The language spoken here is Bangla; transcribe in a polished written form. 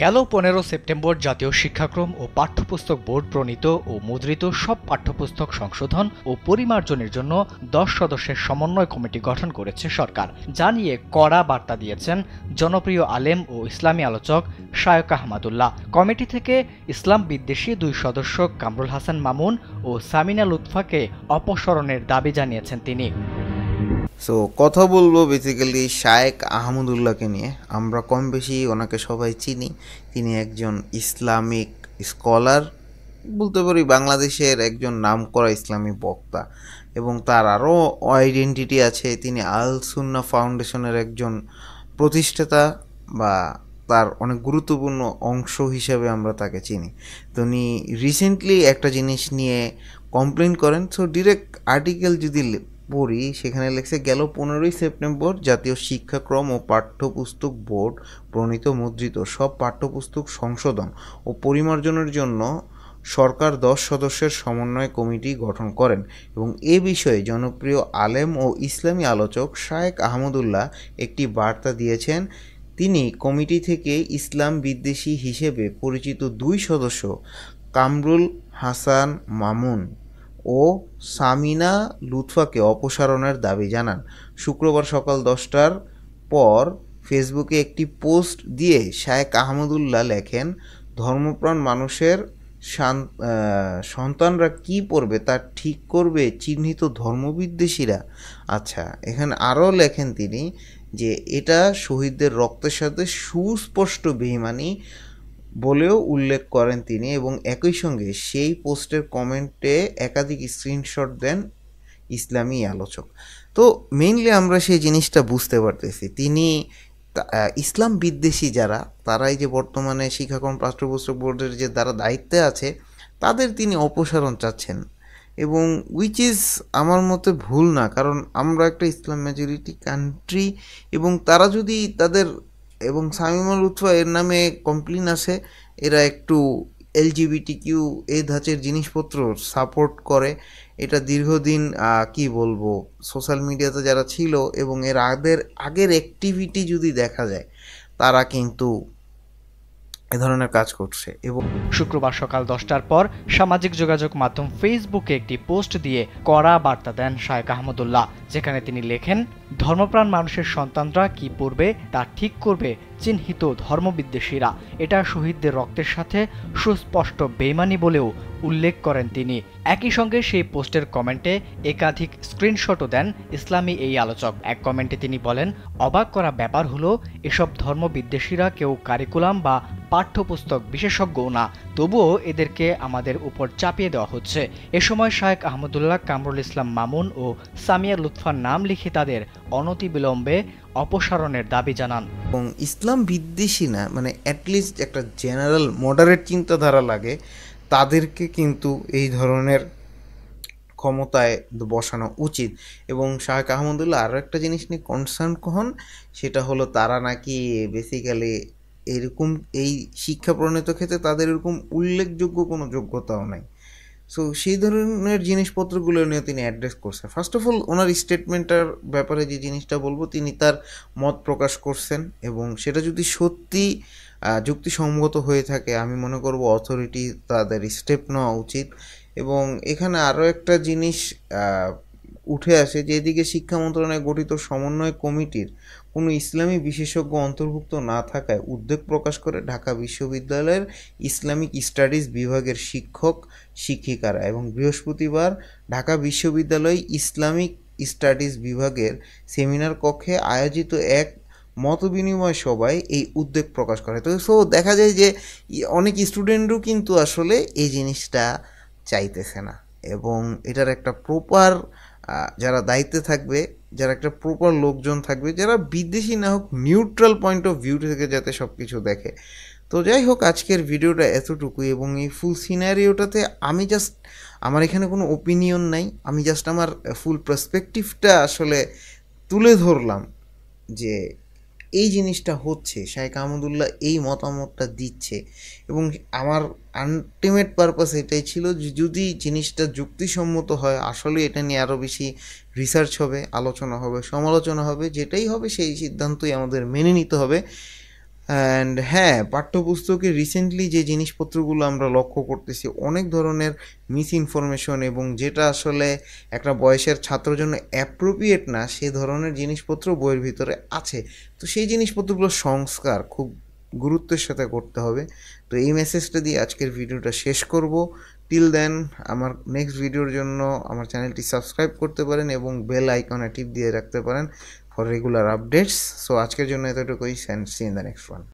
গেল ১৫ সেপ্টেম্বর জাতীয় শিক্ষাক্রম ও পাঠ্যপুস্তক বোর্ড প্রণীত ও মুদ্রিত সব পাঠ্যপুস্তক সংশোধন ও পরিমার্জনের জন্য ১০ সদস্যের সমন্বয় কমিটি গঠন করেছে সরকার। যা নিয়ে কড়া বার্তা দিয়েছেন জনপ্রিয় আলেম ও ইসলামী আলোচক শায়খ আহমদুল্লাহ। কমিটি থেকে ইসলাম বিদ্বেষী ২ সদস্য কামরুল হাসান মামুন ও সামিনা লুৎফাকে অপসারণের দাবি জানিয়েছেন তিনি। সো কথা বলবো বেসিক্যালি শায়খ আহমদুল্লাহকে নিয়ে। আমরা কম বেশি ওনাকে সবাই চিনি। তিনি একজন ইসলামিক স্কলার, বলতে পারি বাংলাদেশের একজন নামকরা ইসলামী বক্তা, এবং তার আরও আইডেন্টিটি আছে। তিনি আল সুন্নাহ ফাউন্ডেশনের একজন প্রতিষ্ঠাতা, বা তার অনেক গুরুত্বপূর্ণ অংশ হিসাবে আমরা তাকে চিনি। তো উনি রিসেন্টলি একটা জিনিস নিয়ে কমপ্লেন করেন। সো ডিরেক্ট আর্টিকেল যদি পড়ি, সেখানে লেখছে, গেল ১৫ই সেপ্টেম্বর জাতীয় শিক্ষাক্রম ও পাঠ্যপুস্তক বোর্ড প্রণীত মুদ্রিত সব পাঠ্যপুস্তক সংশোধন ও পরিমার্জনের জন্য সরকার ১০ সদস্যের সমন্বয় কমিটি গঠন করেন, এবং এ বিষয়ে জনপ্রিয় আলেম ও ইসলামী আলোচক শায়খ আহমদুল্লাহ একটি বার্তা দিয়েছেন। তিনি কমিটি থেকে ইসলাম বিদ্বেষী হিসেবে পরিচিত ২ সদস্য কামরুল হাসান মামুন ও সামিনা লুৎফাকে অপসারণের দাবি জানান। শুক্রবার সকাল ১০টার পর ফেসবুকে একটি পোস্ট দিয়ে শায়খ আহমদুল্লাহ লেখেন, ধর্মপ্রাণ মানুষের সন্তানরা কি পড়বে তা ঠিক করবে চিহ্নিত ধর্মবিদ্বেষীরা। আচ্ছা, এখানে আরও লেখেন তিনি যে এটা শহীদদের রক্তের সাথে সুস্পষ্ট বেঈমানি বলেও উল্লেখ করেন তিনি, এবং একই সঙ্গে সেই পোস্টের কমেন্টে একাধিক স্ক্রিনশট দেন ইসলামী আলোচক। তো মেইনলি আমরা সেই জিনিসটা বুঝতে পারতেছি, তিনি ইসলাম বিদ্বেষী যারা, তারাই যে বর্তমানে শিক্ষাক্রম পাঠ্যপুস্তক বোর্ডের যে দ্বারা দায়িত্বে আছে, তাদের তিনি অপসারণ চাচ্ছেন, এবং উইচ ইজ আমার মতে ভুল না। কারণ আমরা একটা ইসলাম মেজরিটি কান্ট্রি, এবং তারা যদি তাদের, এবং সামিমা লুৎফা এর নামে কমপ্লেন আসে, এরা একটু LGBTQ এই ধাঁচের জিনিসপত্র সাপোর্ট করে। এটা দীর্ঘদিন কি বলবো, সোশ্যাল মিডিয়াতে যারা ছিল এবং এর আগের অ্যাক্টিভিটি যদি দেখা যায়, তারা কিন্তু এ ধরনের কাজ করছে। এবং শুক্রবার সকাল ১০টার পর সামাজিক যোগাযোগ মাধ্যম ফেসবুকে একটি পোস্ট দিয়ে কড়া বার্তা দেন শায়খ আহমদুল্লাহ, যেখানে তিনি লেখেন, ধর্মপ্রাণ মানুষের সন্তানরা কি পড়বে তা ঠিক করবে চিহ্নিত ধর্মবিদ্বেষীরা। এটা শহীদদের রক্তের সাথে সুস্পষ্ট বেইমানি বলেও উল্লেখ করেন তিনি। একই সঙ্গে সেই পোস্টের কমেন্টে একাধিক স্ক্রিনশটও দেন ইসলামী এই আলোচক। এক কমেন্টে তিনি বলেন, অবাক করা ব্যাপার হলো এসব ধর্মবিদ্বেষীরা কেউ কারিকুলাম বা পাঠ্যপুস্তক বিশেষজ্ঞও না, তবুও এদেরকে আমাদের উপর চাপিয়ে দেওয়া হচ্ছে। এ সময় শায়খ আহমদুল্লাহ কামরুল ইসলাম মামুন ও সামিয়া লুৎফার নাম লিখে তাদের অনতিবিলম্বে অপসারণের দাবি জানান। এবং ইসলাম বিদ্বেষী না, মানে অ্যাটলিস্ট একটা জেনারেল মডারেট চিন্তাধারা লাগে, তাদেরকে কিন্তু এই ধরনের ক্ষমতায় বসানো উচিত। এবং শায়খ আহমদুল্লাহ আরও একটা জিনিস নিয়ে কনসার্ন হন, সেটা হলো তারা নাকি বেসিক্যালি এরকম এই শিক্ষা প্রণীত ক্ষেত্রে তাদের এরকম উল্লেখযোগ্য কোনো যোগ্যতাও নাই। সো সেই ধরনের জিনিসপত্রগুলো নিয়ে তিনি অ্যাড্রেস করছেন। ফার্স্ট অফ অল ওনার স্টেটমেন্টটার ব্যাপারে যে জিনিসটা বলবো, তিনি তার মত প্রকাশ করছেন, এবং সেটা যদি সত্যি যুক্তিসঙ্গত হয়ে থাকে, আমি মনে করব অথরিটি তাদের স্টেপ নেওয়া উচিত। এবং এখানে আরও একটা জিনিস উঠে আসে, যে এদিকে শিক্ষা মন্ত্রণালয়ে গঠিত সমন্বয় কমিটির কোনো ইসলামী বিশেষজ্ঞ অন্তর্ভুক্ত না থাকায় উদ্বেগ প্রকাশ করে ঢাকা বিশ্ববিদ্যালয়ের ইসলামিক স্টাডিজ বিভাগের শিক্ষক শিক্ষিকারা। এবং বৃহস্পতিবার ঢাকা বিশ্ববিদ্যালয় ইসলামিক স্টাডিজ বিভাগের সেমিনার কক্ষে আয়োজিত এক মতবিনিময় সভায় এই উদ্বেগ প্রকাশ করে। তো সো দেখা যায় যে অনেক স্টুডেন্টও কিন্তু আসলে এই জিনিসটা চাইতেছে না, এবং এটার একটা প্রপার যারা দায়িত্বে থাকবে, যারা একটা প্রপার লোকজন থাকবে, যারা বিদেশি না হোক, নিউট্রাল পয়েন্ট অফ ভিউ থেকে যাতে সব কিছু দেখে। তো যাই হোক, আজকের ভিডিওটা এতটুকুই, এবং এই ফুল সিনারিওটাতে আমি জাস্ট, আমার এখানে কোনো ওপিনিয়ন নাই, আমি জাস্ট আমার ফুল পার্সপেক্টিভটা আসলে তুলে ধরলাম যে এই জিনিসটা হচ্ছে, শায়খ আহমদুল্লাহ এই মতামতটা দিচ্ছে, এবং আমার আলটিমেট পারপাস এটাই ছিল যে যদি জিনিসটা যুক্তিসম্মত হয়, আসলে এটা নিয়ে আরও বেশি রিসার্চ হবে, আলোচনা হবে, সমালোচনা হবে, যেটাই হবে সেই সিদ্ধান্তই আমাদের মেনে নিতে হবে। অ্যান্ড হ্যাঁ, পাঠ্যপুস্তকে রিসেন্টলি যে জিনিসপত্রগুলো আমরা লক্ষ্য করতেছি, অনেক ধরনের মিস ইনফরমেশন এবং যেটা আসলে একটা বয়সের ছাত্রের জন্য অ্যাপ্রোপ্রিয়েট না, সে ধরনের জিনিসপত্র বইয়ের ভিতরে আছে। তো সেই জিনিসপত্রগুলোর সংস্কার খুব গুরুত্বের সাথে করতে হবে। তো এই মেসেজটা দিয়ে আজকের ভিডিওটা শেষ করব। টিল দেন, আমার নেক্সট ভিডিওর জন্য আমার চ্যানেলটি সাবস্ক্রাইব করতে পারেন এবং বেল আইকনে টিপ দিয়ে রাখতে পারেন ফর রেগুলার আপডেটস। সো আজকের জন্য এতটুকুই, see in the next one.